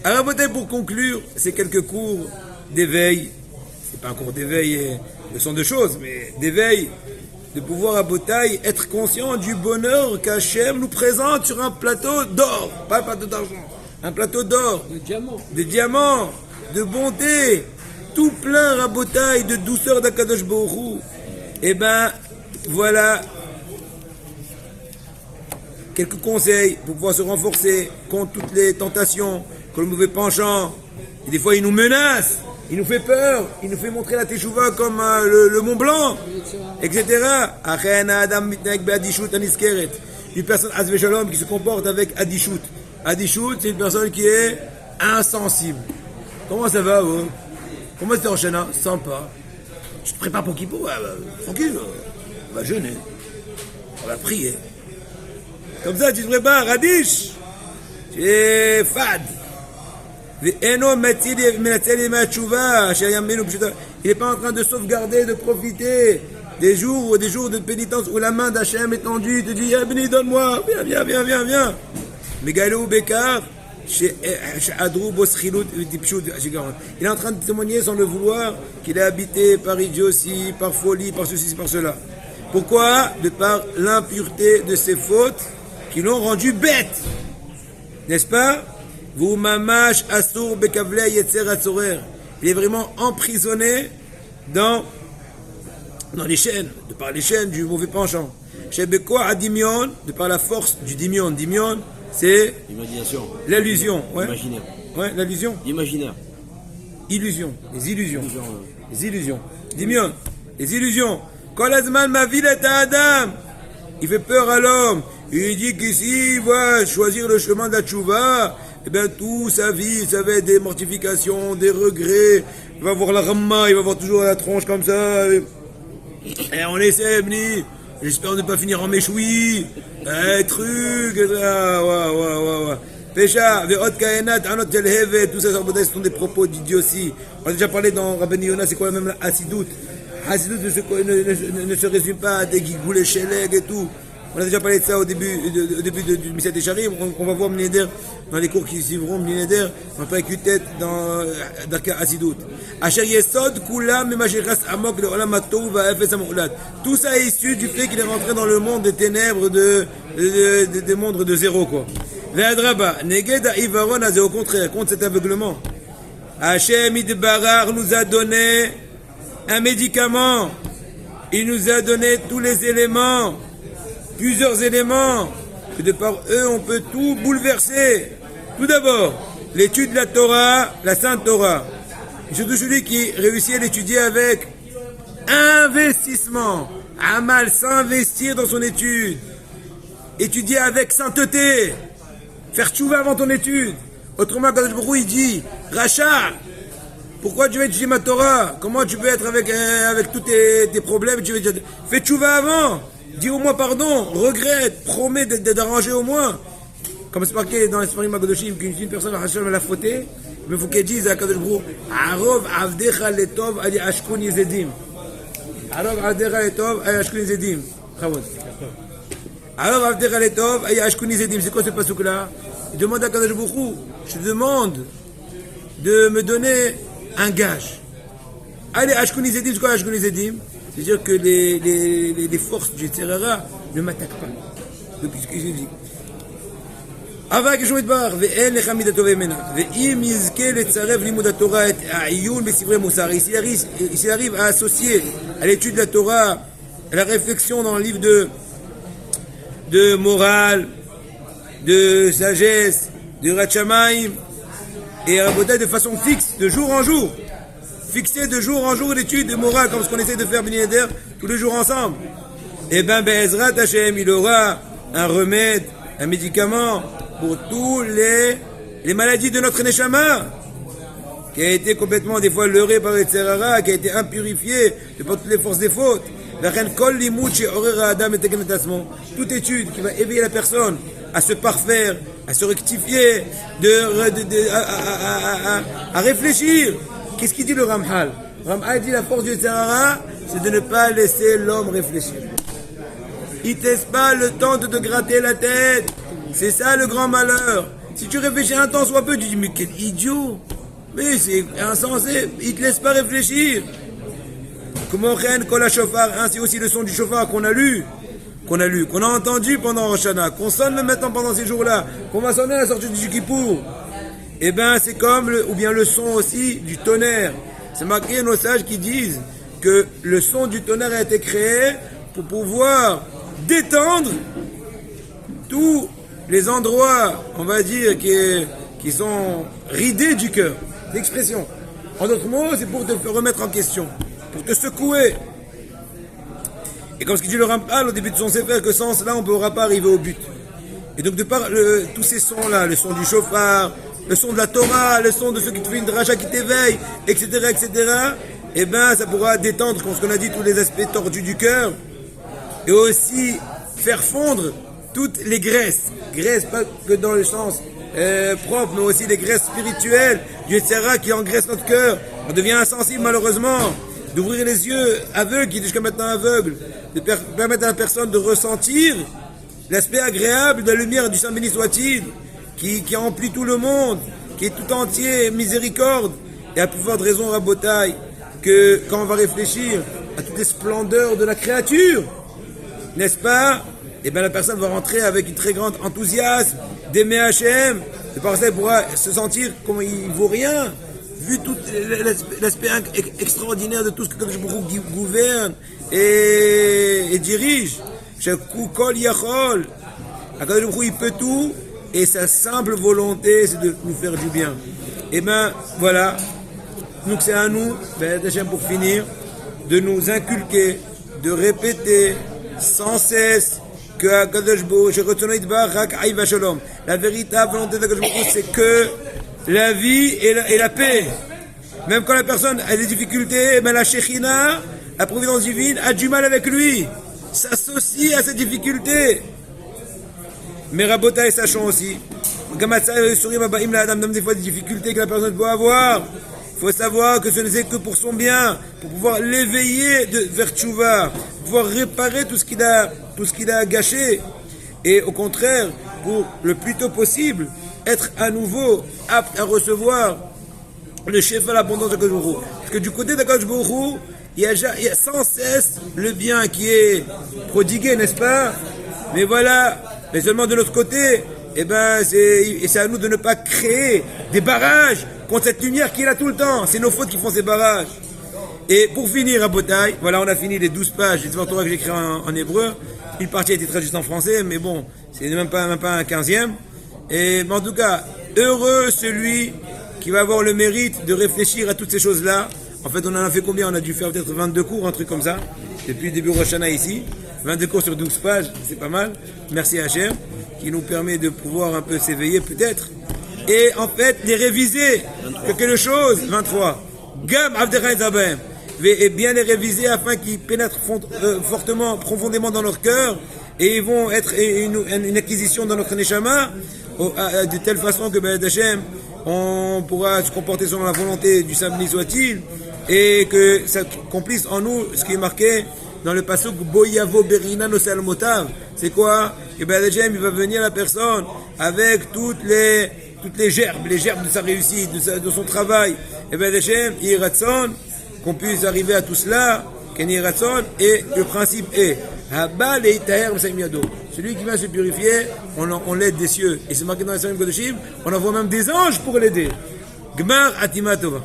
Alors peut-être pour conclure ces quelques cours d'éveil, c'est pas un cours d'éveil, ce sont deux choses, mais d'éveil, de pouvoir à Botaï être conscient du bonheur qu'Hachem nous présente sur un plateau d'or, pas un plateau d'argent, un plateau d'or, de diamants, de bonté, tout plein à Botaï, de douceur d'Akadosh Baruch Hu. Eh ben, voilà quelques conseils pour pouvoir se renforcer contre toutes les tentations, contre le mauvais penchant. Et des fois, il nous menace. Il nous fait peur, il nous fait montrer la Teshuvah comme le Mont Blanc, etc. Une personne Hazve Shalom qui se comporte avec Adishut. Adishut, c'est une personne qui est insensible. Comment ça va, vous? Comment c'est en Shana? Sympa. Tu te prépares pour Kippour? Ouais, tranquille, on va jeûner, on va prier. Comme ça, tu te prépares, Radish. Tu es fade. Il n'est pas en train de sauvegarder, de profiter des jours de pénitence où la main d'Hachem est tendue, il te dit Yabni, donne-moi, viens. Mais Galou Bekar, il est en train de témoigner sans le vouloir qu'il est habité par idiotie, par folie, par ceci, par cela. Pourquoi? De par l'impureté de ses fautes qui l'ont rendu bête. N'est-ce pas? Vous mamash asur bekavle yetzer atzorer. Il est vraiment emprisonné dans les chaînes, de par les chaînes du mauvais penchant. Shebekwa adimion, de par la force du dimion. Dimion, c'est l'imagination, l'illusion, ouais. L'imaginaire. Ouais, l'illusion. L'imaginaire. Illusion, les illusions. Les illusions. Dimion, les illusions. Kol azman mavil et adam. Il fait peur à l'homme. Il dit qu'ici, il va choisir le chemin de la tchouva. Eh bien, toute sa vie, ça va être des mortifications, des regrets. Il va voir la ramma, il va voir toujours la tronche comme ça. Et on essaie, Bni. J'espère ne pas finir en méchoui. Truc, ouais. Pécha, ve'ot kaenat, anot telheve, tout ça, ce sont des propos d'idiotie. On a déjà parlé dans Rabbeinu Yonah, c'est quoi même la hassidout? Hassidout ne se résume pas à des gigoulés sheleg et tout. On a déjà parlé de ça au début du Misset Esharim. On va voir Mneder dans les cours qui suivront. Mneder, on pas avec tête dans Darka Hasidut. Asher Yesod Kulam Memacheras Amok le Olam Hatov va Efes Amulat. Tout ça est issu du fait qu'il est rentré dans le monde des ténèbres, des mondes de zéro, quoi. Ve'adraba, Neged Ivaron Azé, au contraire, contre cet aveuglement. Hashem Idbarar nous a donné un médicament. Il nous a donné tous les éléments. Plusieurs éléments que de par eux on peut tout bouleverser. Tout d'abord, l'étude de la Torah, la Sainte Torah. Et surtout celui qui réussit à l'étudier avec investissement. Amal, s'investir dans son étude. Étudier avec sainteté. Faire tchouva avant ton étude. Autrement, quand il dit Racha, pourquoi tu veux étudier ma Torah? Comment tu peux être avec tous tes problèmes? Fais tchouva avant. Dis au moins pardon, regrette, promets d'arranger au moins. Comme c'est marqué dans l'Espagne Magodoshim, qu'une personne a fauté, mais il faut qu'elle dise à Kadosh Baruch Hu, Arov avdecha letov ali ashkun yezedim. Arov avdecha letov ali ashkun yezedim. Arov avdecha letov ali ashkun yezedim. C'est quoi ce pasuk-là? Il demande à Kadosh Baruch Hu, je te demande de me donner un gage. Allez, ashkun yezedim, c'est quoi ashkun yezedim? C'est-à-dire que les forces du Tzerara ne m'attaquent pas. Donc, ce que je dis. Avant que je me dise, ve'en lecha midato ve'mena, ve'im yizke letzarev limud haTorah et ha'iyun b'sivrei musar. S'il arrive à associer à l'étude de la Torah, à la réflexion dans le livre de morale, de sagesse, de Ratchamaim, et à Rabotai de façon fixe, de jour en jour. Fixer de jour en jour l'étude de morale, comme ce qu'on essaie de faire B'nai tous les jours ensemble. Et bien, Be'ezrat Hashem, il aura un remède, un médicament pour tous les maladies de notre Neshama, qui a été complètement des fois leurré par les Tzerara, qui a été impurifié de par toutes les forces des fautes. Toute étude qui va éveiller la personne à se parfaire, à se rectifier, à réfléchir. Qu'est-ce qu'il dit le Ramhal? Ramhal dit la force du Tzerara, c'est de ne pas laisser l'homme réfléchir. Il ne te laisse pas le temps de te gratter la tête. C'est ça le grand malheur. Si tu réfléchis un temps soit peu, tu dis, mais quel idiot. Mais c'est insensé, il te laisse pas réfléchir. Comment reine Kola Shofar, ainsi aussi le son du Shofar qu'on a entendu pendant Rosh Hashanah, qu'on sonne maintenant pendant ces jours-là, qu'on va sonner à la sortie du Kippour. Eh ben, c'est comme le son aussi du tonnerre. C'est marqué nos sages qui disent que le son du tonnerre a été créé pour pouvoir détendre tous les endroits, on va dire, qui sont ridés du cœur. L'expression. En d'autres mots, c'est pour te remettre en question, pour te secouer. Et comme ce qu'il dit le Ramchal au début de son sefer, que sans cela, on ne pourra pas arriver au but. Et donc, de par tous ces sons-là, le son du chauffard, le son de la Torah, le son de ceux qui te font une dracha qui t'éveille, etc., eh ben, ça pourra détendre, comme ce qu'on a dit, tous les aspects tordus du cœur. Et aussi faire fondre toutes les graisses. Graisses, pas que dans le sens propre, mais aussi les graisses spirituelles du Yetzirah qui engraissent notre cœur. On devient insensible, malheureusement. D'ouvrir les yeux aveugles, qui étaient jusqu'à maintenant aveugles, de permettre à la personne de ressentir l'aspect agréable de la lumière du Saint béni soit-il, qui emplit tout le monde, qui est tout entier miséricorde, et à pouvoir de raison rabotaille, que quand on va réfléchir à toutes les splendeurs de la créature, n'est-ce pas? Eh bien la personne va rentrer avec une très grande enthousiasme, d'aimer Hachem, et par ça elle pourra se sentir comme il vaut rien, vu tout l'aspect extraordinaire de tout ce que Kadosh Baruch Hu gouverne et dirige. Shekou kol yachol. Kadosh Baruch Hu, il peut tout, et sa simple volonté, c'est de nous faire du bien. Et ben voilà. Donc c'est à nous, pour finir, de nous inculquer, de répéter sans cesse que la véritable volonté de Kadosh Baruch Hu, c'est que la vie et la paix. Même quand la personne a des difficultés, mais la Shekhinah, la providence divine, a du mal avec lui, s'associe à cette difficulté. Mais Rabotai, sachant aussi, même des fois des difficultés que la personne peut avoir, il faut savoir que ce n'est que pour son bien, pour pouvoir l'éveiller vers Tchouva, pouvoir réparer tout ce qu'il a gâché, et au contraire, pour le plus tôt possible, être à nouveau apte à recevoir le chef à l'abondance de Kadosh Baruch Hu. Parce que du côté de Kadosh Baruch Hu, il y a sans cesse le bien qui est prodigué, n'est-ce pas? Mais voilà, mais seulement de l'autre côté, eh ben, c'est à nous de ne pas créer des barrages contre cette lumière qui est là tout le temps. C'est nos fautes qui font ces barrages. Et pour finir à Botaï, voilà, on a fini les 12 pages des Torah que j'ai écrit en hébreu. Une partie a été traduite en français, mais bon, c'est même pas un 15e. Mais en tout cas, heureux celui qui va avoir le mérite de réfléchir à toutes ces choses-là. En fait, on en a fait combien? On a dû faire peut-être 22 cours, un truc comme ça, depuis le début de Rosh Hashanah ici. 22 cours sur 12 pages, c'est pas mal. Merci à Hachem, qui nous permet de pouvoir un peu s'éveiller peut-être. Et en fait, les réviser. Quelque chose, 23. Gam Avdera Zabem. Et bien les réviser afin qu'ils pénètrent fortement, profondément dans leur cœur. Et ils vont être une acquisition dans notre Neshama, de telle façon que Hachem, on pourra se comporter selon la volonté du Saint béni soit-il, et que ça accomplisse en nous ce qui est marqué dans le pasuk Boyavo Berina no Salmotav. C'est quoi? Que Hachem, il va venir la personne avec toutes les gerbes de sa réussite, de son travail. Et Hachem, il ratson qu'on puisse arriver à tout cela, Kenny ratson, et le principe est celui qui vient se purifier, on l'aide des cieux. Et c'est marqué dans la Sarim Kodoshim, on envoie même des anges pour l'aider. Gmar Atima Tova.